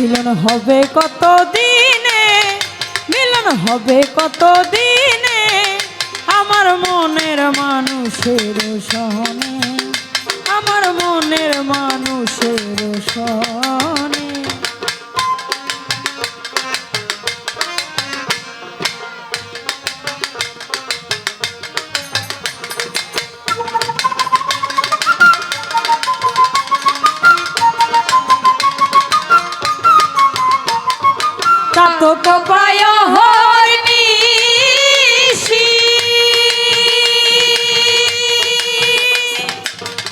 মিলন হবে কত দিনে, মিলন হবে কত দিনে আমার মনের মানুষের সনে, আমার মনের মানুষের সনে। চাতক পায় হরিণীষি,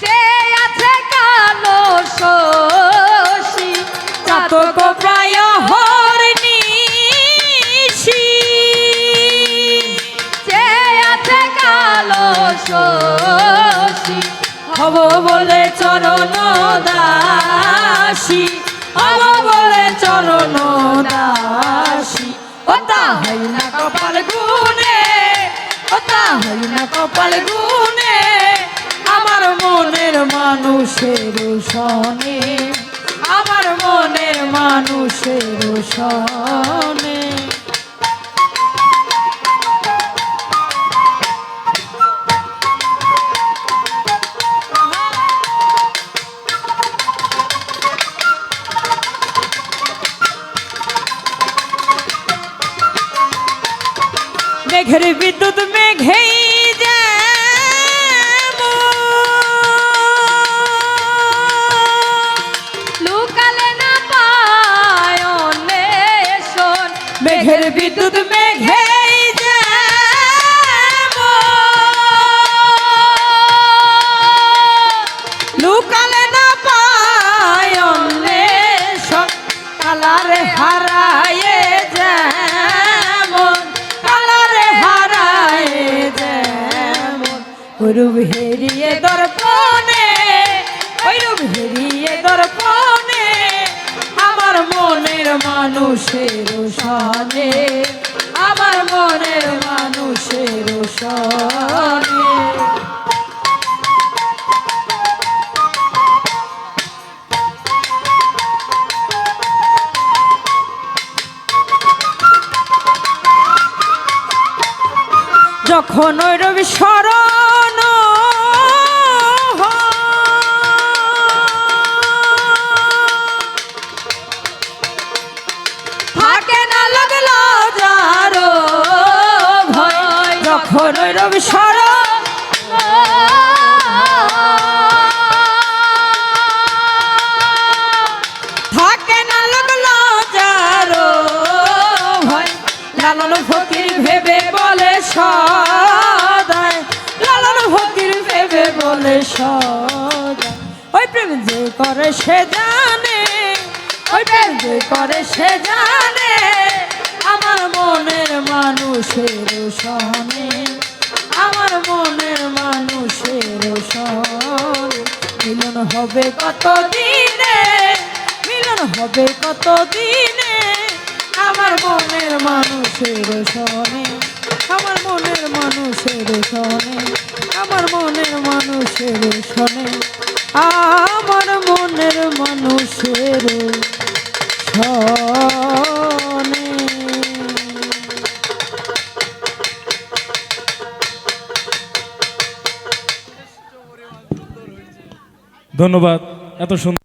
যে আছে কালো শশী। চাতক পায় হরিণীষি, যে আছে কালো শশী। হব বলে চরণ দাসী, হব বলে চরণ দাসী। ও তাহাই না কপাল গুনে, ও তাহাই না কপাল গুনে আমার মনের মানুষের সনে, আমার মনের মানুষের সনে। মেঘের বিদ্যুৎ মেঘেই লুকালে না পায় অন্বেষণ। মেঘের বিদ্যুৎ মেঘেই লুকালে না পায় অন্বেষণ। কালারে হারায়ে রূপ হেরিয়ে দর্পণে, ওই রূপ হেরিয়ে দর্পণে আমার মনের মানুষের সনে, আমার মনের মানুষের সনে। যখন ওই রবি শরণ থাকে না লাগলো যার ভয়, যখন ওই রবি শরণ থাকে না লাগলো যার ভয়। লালন ফকির ভেবে বলে সদাই, লালন ফকির ভেবে বলে সদাই। ওই প্রেম যে করে সে জানে, ওই প্রেম যে করে সে জানে আমার মনের মানুষের সনে, আমার মনের মানুষের সনে। মিলন হবে কত দিনে, মিলন হবে কত দিনে আমার মনের মানুষের সনে, আমার মনের মানুষের সনে, আমার মনের মানুষের সনে, আমার মনের মানুষের সনে। ধন্যবাদ। এত সুন্দর